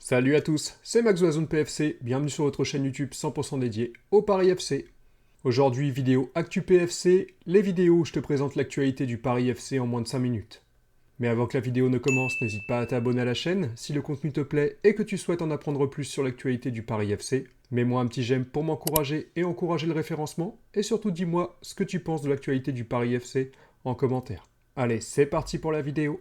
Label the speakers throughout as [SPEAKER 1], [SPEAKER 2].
[SPEAKER 1] Salut à tous, c'est Max de la Zone PFC, bienvenue sur votre chaîne YouTube 100% dédiée au Paris FC. Aujourd'hui, vidéo Actu PFC, les vidéos où je te présente l'actualité du Paris FC en moins de 5 minutes. Mais avant que la vidéo ne commence, n'hésite pas à t'abonner à la chaîne si le contenu te plaît et que tu souhaites en apprendre plus sur l'actualité du Paris FC. Mets-moi un petit j'aime pour m'encourager et encourager le référencement, et surtout dis-moi ce que tu penses de l'actualité du Paris FC en commentaire. Allez, c'est parti pour la vidéo.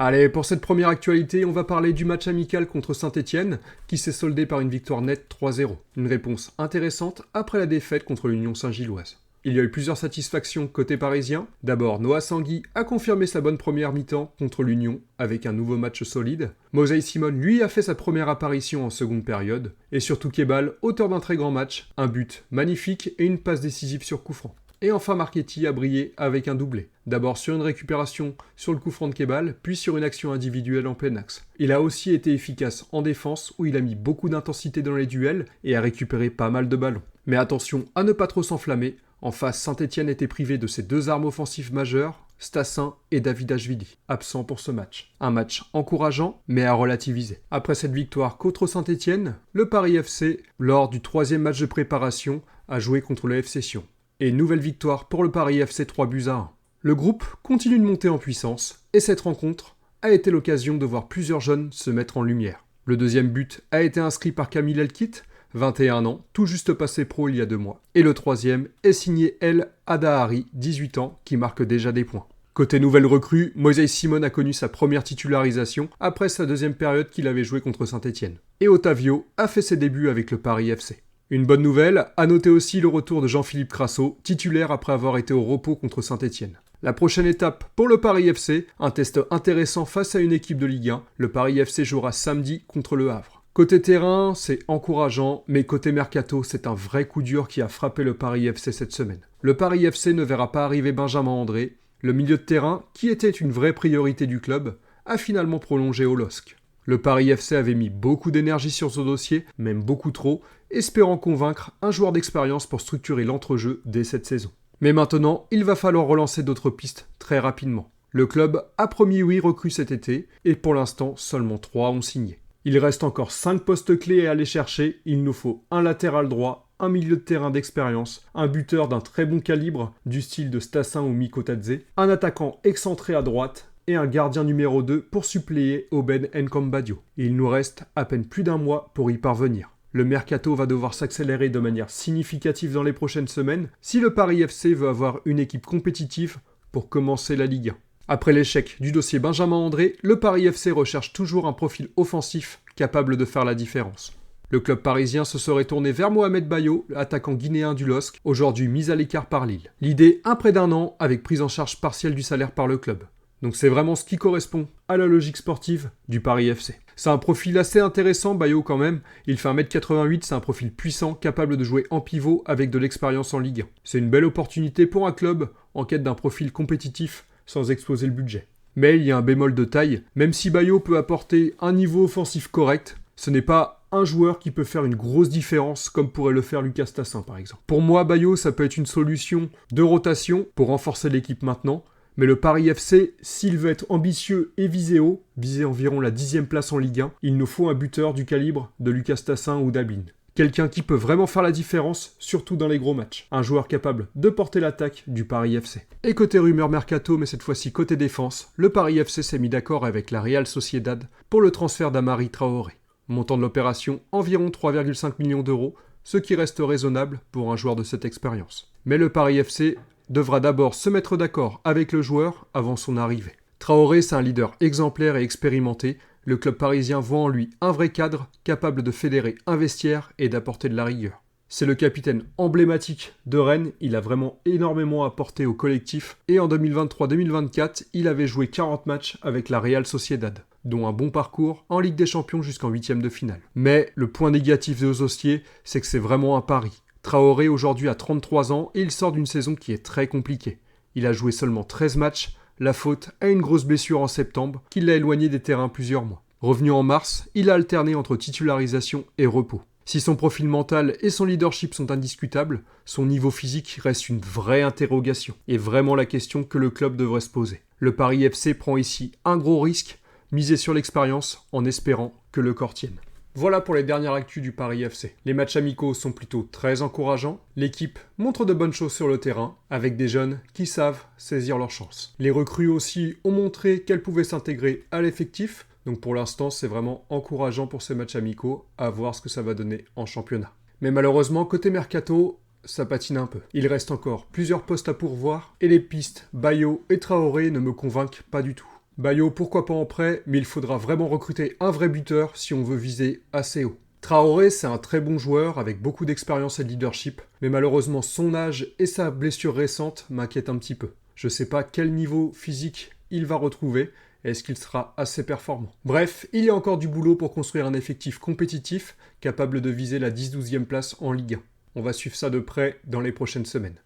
[SPEAKER 1] Allez, pour cette première actualité, on va parler du match amical contre Saint-Etienne, qui s'est soldé par une victoire nette 3-0. Une réponse intéressante après la défaite contre l'Union Saint-Gilloise. Il y a eu plusieurs satisfactions côté parisien. D'abord, Noah Sanguy a confirmé sa bonne première mi-temps contre l'Union, avec un nouveau match solide. Mosey Simon, lui, a fait sa première apparition en seconde période. Et surtout Kebal, auteur d'un très grand match, un but magnifique et une passe décisive sur coup franc. Et enfin Marchetti a brillé avec un doublé. D'abord sur une récupération sur le coup franc de Kebal, puis sur une action individuelle en plein axe. Il a aussi été efficace en défense où il a mis beaucoup d'intensité dans les duels et a récupéré pas mal de ballons. Mais attention à ne pas trop s'enflammer, en face Saint-Etienne était privé de ses deux armes offensives majeures, Stassin et Davidashvili, absents pour ce match. Un match encourageant, mais à relativiser. Après cette victoire contre Saint-Etienne, le Paris FC, lors du troisième match de préparation, a joué contre le FC Sion. Et nouvelle victoire pour le Paris FC 3-1. Le groupe continue de monter en puissance, et cette rencontre a été l'occasion de voir plusieurs jeunes se mettre en lumière. Le deuxième but a été inscrit par Camille Elkit, 21 ans, tout juste passé pro il y a 2 mois. Et le troisième est signé El Adahari, 18 ans, qui marque déjà des points. Côté nouvelle recrue, Mosey Simon a connu sa première titularisation après sa deuxième période qu'il avait jouée contre Saint-Etienne. Et Otavio a fait ses débuts avec le Paris FC. Une bonne nouvelle, à noter aussi le retour de Jean-Philippe Crasso, titulaire après avoir été au repos contre Saint-Etienne. La prochaine étape pour le Paris FC, un test intéressant face à une équipe de Ligue 1, le Paris FC jouera samedi contre le Havre. Côté terrain, c'est encourageant, mais côté mercato, c'est un vrai coup dur qui a frappé le Paris FC cette semaine. Le Paris FC ne verra pas arriver Benjamin André, le milieu de terrain, qui était une vraie priorité du club, a finalement prolongé au LOSC. Le Paris FC avait mis beaucoup d'énergie sur ce dossier, même beaucoup trop, espérant convaincre un joueur d'expérience pour structurer l'entrejeu dès cette saison. Mais maintenant, il va falloir relancer d'autres pistes très rapidement. Le club a promis 8 recrues cet été, et pour l'instant, seulement 3 ont signé. Il reste encore 5 postes clés à aller chercher, il nous faut un latéral droit, un milieu de terrain d'expérience, un buteur d'un très bon calibre, du style de Stassin ou Mikotadze, un attaquant excentré à droite, et un gardien numéro 2 pour suppléer Oben Nkambadio. Il nous reste à peine plus d'1 mois pour y parvenir. Le mercato va devoir s'accélérer de manière significative dans les prochaines semaines si le Paris FC veut avoir une équipe compétitive pour commencer la Ligue 1. Après l'échec du dossier Benjamin André, le Paris FC recherche toujours un profil offensif capable de faire la différence. Le club parisien se serait tourné vers Mohamed Bayo, attaquant guinéen du LOSC, aujourd'hui mis à l'écart par Lille. L'idée, un prêt d'1 an avec prise en charge partielle du salaire par le club. Donc c'est vraiment ce qui correspond à la logique sportive du Paris FC. C'est un profil assez intéressant, Bayo quand même. Il fait 1m88, c'est un profil puissant, capable de jouer en pivot avec de l'expérience en Ligue 1. C'est une belle opportunité pour un club en quête d'un profil compétitif sans exploser le budget. Mais il y a un bémol de taille, même si Bayo peut apporter un niveau offensif correct, ce n'est pas un joueur qui peut faire une grosse différence comme pourrait le faire Lucas Stassin par exemple. Pour moi, Bayo, ça peut être une solution de rotation pour renforcer l'équipe maintenant. Mais le Paris FC, s'il veut être ambitieux et viser haut, viser environ la 10e place en Ligue 1, il nous faut un buteur du calibre de Lucas Tassin ou d'Ablin. Quelqu'un qui peut vraiment faire la différence, surtout dans les gros matchs. Un joueur capable de porter l'attaque du Paris FC. Et côté rumeur mercato, mais cette fois-ci côté défense, le Paris FC s'est mis d'accord avec la Real Sociedad pour le transfert d'Amari Traoré. Montant de l'opération, environ 3,5 millions d'euros, ce qui reste raisonnable pour un joueur de cette expérience. Mais le Paris FC devra d'abord se mettre d'accord avec le joueur avant son arrivée. Traoré, c'est un leader exemplaire et expérimenté. Le club parisien voit en lui un vrai cadre capable de fédérer un vestiaire et d'apporter de la rigueur. C'est le capitaine emblématique de Rennes, il a vraiment énormément apporté au collectif et en 2023-2024, il avait joué 40 matchs avec la Real Sociedad, dont un bon parcours en Ligue des Champions jusqu'en 8e de finale. Mais le point négatif de Zossier, c'est que c'est vraiment un pari. Traoré aujourd'hui a 33 ans et il sort d'une saison qui est très compliquée. Il a joué seulement 13 matchs, la faute à une grosse blessure en septembre qui l'a éloigné des terrains plusieurs mois. Revenu en mars, il a alterné entre titularisation et repos. Si son profil mental et son leadership sont indiscutables, son niveau physique reste une vraie interrogation, et vraiment la question que le club devrait se poser. Le Paris FC prend ici un gros risque, miser sur l'expérience en espérant que le corps tienne. Voilà pour les dernières actus du Paris FC. Les matchs amicaux sont plutôt très encourageants, l'équipe montre de bonnes choses sur le terrain, avec des jeunes qui savent saisir leur chance. Les recrues aussi ont montré qu'elles pouvaient s'intégrer à l'effectif, donc pour l'instant c'est vraiment encourageant pour ces matchs amicaux, à voir ce que ça va donner en championnat. Mais malheureusement, côté mercato, ça patine un peu. Il reste encore plusieurs postes à pourvoir, et les pistes Bayo et Traoré ne me convainquent pas du tout. Bayo, pourquoi pas en prêt, mais il faudra vraiment recruter un vrai buteur si on veut viser assez haut. Traoré, c'est un très bon joueur avec beaucoup d'expérience et de leadership, mais malheureusement son âge et sa blessure récente m'inquiètent un petit peu. Je sais pas quel niveau physique il va retrouver, et est-ce qu'il sera assez performant. Bref, il y a encore du boulot pour construire un effectif compétitif, capable de viser la 10-12e place en Ligue 1. On va suivre ça de près dans les prochaines semaines.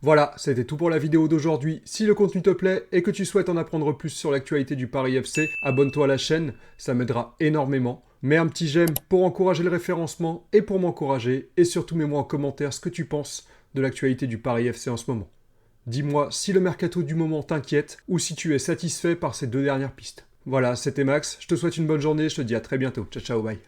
[SPEAKER 1] Voilà, c'était tout pour la vidéo d'aujourd'hui. Si le contenu te plaît et que tu souhaites en apprendre plus sur l'actualité du Paris FC, abonne-toi à la chaîne, ça m'aidera énormément. Mets un petit j'aime pour encourager le référencement et pour m'encourager, et surtout mets-moi en commentaire ce que tu penses de l'actualité du Paris FC en ce moment. Dis-moi si le mercato du moment t'inquiète ou si tu es satisfait par ces deux dernières pistes. Voilà, c'était Max, je te souhaite une bonne journée, je te dis à très bientôt. Ciao ciao, bye.